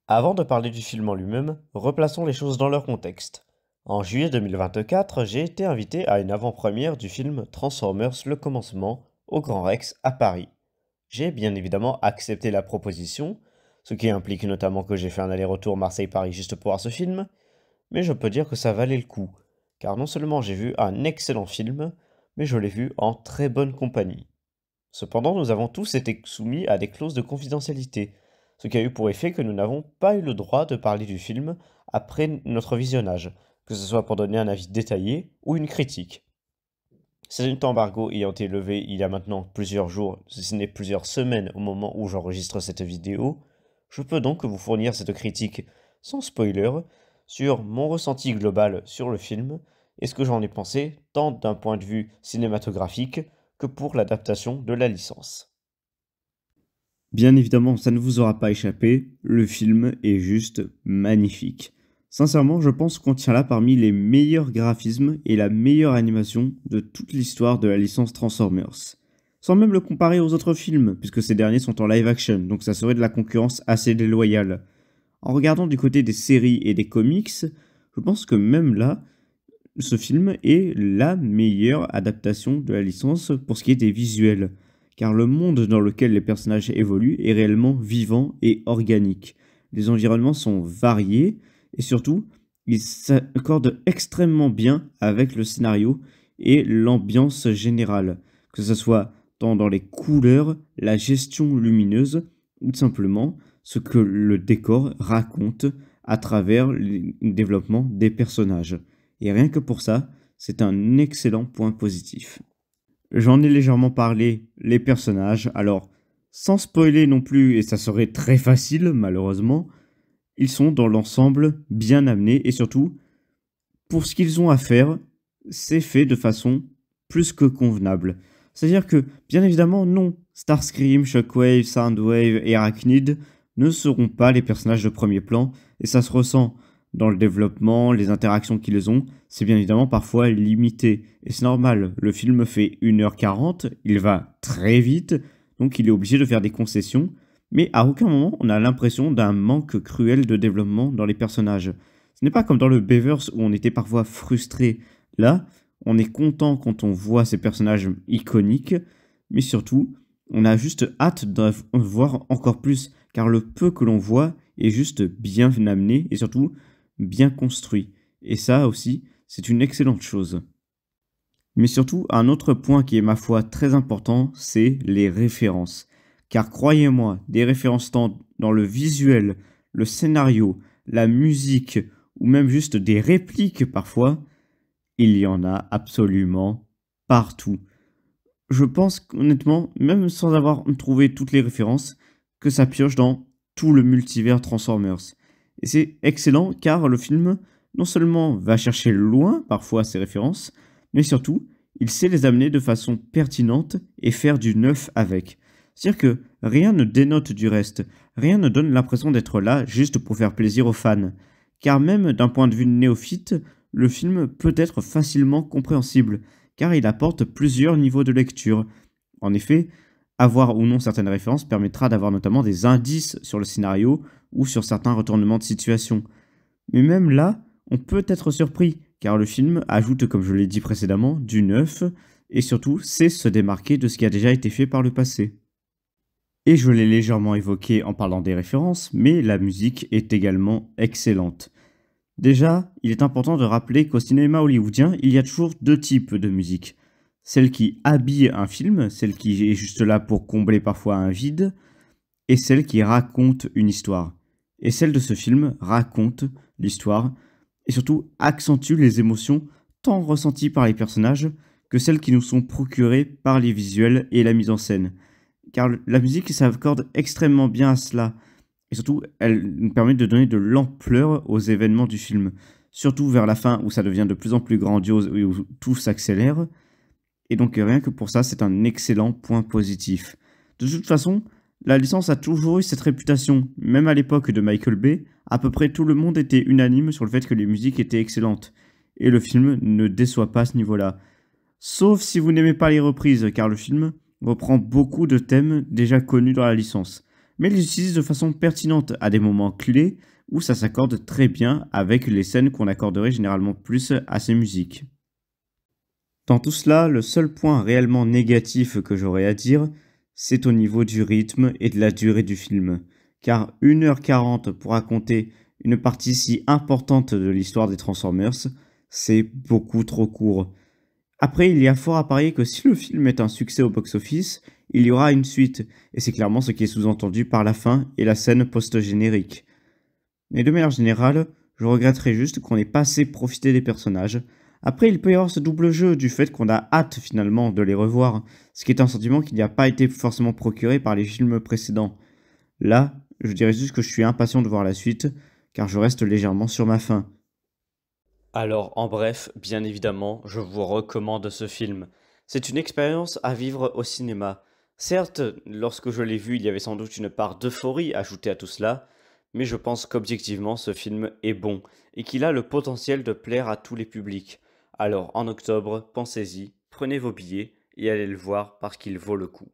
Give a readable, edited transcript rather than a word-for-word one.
Avant de parler du film en lui-même, replaçons les choses dans leur contexte. En juillet 2024, j'ai été invité à une avant-première du film Transformers Le Commencement au Grand Rex à Paris. J'ai bien évidemment accepté la proposition, ce qui implique notamment que j'ai fait un aller-retour Marseille-Paris juste pour voir ce film, mais je peux dire que ça valait le coup, car non seulement j'ai vu un excellent film, mais je l'ai vu en très bonne compagnie. Cependant, nous avons tous été soumis à des clauses de confidentialité, ce qui a eu pour effet que nous n'avons pas eu le droit de parler du film après notre visionnage, que ce soit pour donner un avis détaillé ou une critique. Cet embargo ayant été levé il y a maintenant plusieurs jours, si ce n'est plusieurs semaines au moment où j'enregistre cette vidéo, je peux donc vous fournir cette critique sans spoiler sur mon ressenti global sur le film et ce que j'en ai pensé tant d'un point de vue cinématographique que pour l'adaptation de la licence. Bien évidemment, ça ne vous aura pas échappé, le film est juste magnifique. Sincèrement, je pense qu'on tient là parmi les meilleurs graphismes et la meilleure animation de toute l'histoire de la licence Transformers. Sans même le comparer aux autres films, puisque ces derniers sont en live action, donc ça serait de la concurrence assez déloyale. En regardant du côté des séries et des comics, je pense que même là, ce film est la meilleure adaptation de la licence pour ce qui est des visuels, car le monde dans lequel les personnages évoluent est réellement vivant et organique. Les environnements sont variés et surtout, ils s'accordent extrêmement bien avec le scénario et l'ambiance générale, que ce soit tant dans les couleurs, la gestion lumineuse ou tout simplement ce que le décor raconte à travers le développement des personnages. Et rien que pour ça, c'est un excellent point positif. J'en ai légèrement parlé, les personnages, alors sans spoiler non plus, et ça serait très facile malheureusement, ils sont dans l'ensemble bien amenés et surtout, pour ce qu'ils ont à faire, c'est fait de façon plus que convenable. C'est-à-dire que, bien évidemment, non, Starscream, Shockwave, Soundwave et Arachnid ne seront pas les personnages de premier plan, et ça se ressent dans le développement, les interactions qu'ils ont, c'est bien évidemment parfois limité. Et c'est normal, le film fait 1h40, il va très vite, donc il est obligé de faire des concessions, mais à aucun moment on a l'impression d'un manque cruel de développement dans les personnages. Ce n'est pas comme dans le Beavers où on était parfois frustré. Là, on est content quand on voit ces personnages iconiques, mais surtout, on a juste hâte d'en voir encore plus, car le peu que l'on voit est juste bien amené et surtout bien construit. Et ça aussi, c'est une excellente chose. Mais surtout, un autre point qui est ma foi très important, c'est les références. Car croyez-moi, des références tant dans le visuel, le scénario, la musique, ou même juste des répliques parfois, il y en a absolument partout. Je pense honnêtement, même sans avoir trouvé toutes les références, que ça pioche dans tout le multivers Transformers. Et c'est excellent car le film non seulement va chercher loin parfois ses références, mais surtout, il sait les amener de façon pertinente et faire du neuf avec. C'est-à-dire que rien ne dénote du reste, rien ne donne l'impression d'être là juste pour faire plaisir aux fans. Car même d'un point de vue néophyte, le film peut être facilement compréhensible, car il apporte plusieurs niveaux de lecture. En effet, avoir ou non certaines références permettra d'avoir notamment des indices sur le scénario ou sur certains retournements de situation. Mais même là, on peut être surpris, car le film ajoute, comme je l'ai dit précédemment, du neuf, et surtout sait se démarquer de ce qui a déjà été fait par le passé. Et je l'ai légèrement évoqué en parlant des références, mais la musique est également excellente. Déjà, il est important de rappeler qu'au cinéma hollywoodien, il y a toujours deux types de musique. Celle qui habille un film, celle qui est juste là pour combler parfois un vide, et celle qui raconte une histoire. Et celle de ce film raconte l'histoire, et surtout accentue les émotions tant ressenties par les personnages que celles qui nous sont procurées par les visuels et la mise en scène. Car la musique s'accorde extrêmement bien à cela, et surtout, elle nous permet de donner de l'ampleur aux événements du film. Surtout vers la fin où ça devient de plus en plus grandiose et où tout s'accélère. Et donc rien que pour ça, c'est un excellent point positif. De toute façon, la licence a toujours eu cette réputation. Même à l'époque de Michael Bay, à peu près tout le monde était unanime sur le fait que les musiques étaient excellentes. Et le film ne déçoit pas à ce niveau-là. Sauf si vous n'aimez pas les reprises, car le film reprend beaucoup de thèmes déjà connus dans la licence. mais il l'utilise de façon pertinente à des moments clés où ça s'accorde très bien avec les scènes qu'on accorderait généralement plus à ces musiques. Dans tout cela, le seul point réellement négatif que j'aurais à dire, c'est au niveau du rythme et de la durée du film. Car 1h40 pour raconter une partie si importante de l'histoire des Transformers, c'est beaucoup trop court. Après, il y a fort à parier que si le film est un succès au box-office, il y aura une suite, et c'est clairement ce qui est sous-entendu par la fin et la scène post-générique. Mais de manière générale, je regretterais juste qu'on n'ait pas assez profité des personnages. Après, il peut y avoir ce double jeu du fait qu'on a hâte finalement de les revoir, ce qui est un sentiment qui n'a pas été forcément procuré par les films précédents. Là, je dirais juste que je suis impatient de voir la suite, car je reste légèrement sur ma faim. Alors, en bref, bien évidemment, je vous recommande ce film. C'est une expérience à vivre au cinéma. Certes, lorsque je l'ai vu, il y avait sans doute une part d'euphorie ajoutée à tout cela, mais je pense qu'objectivement, ce film est bon et qu'il a le potentiel de plaire à tous les publics. Alors, en octobre, pensez-y, prenez vos billets et allez le voir parce qu'il vaut le coup.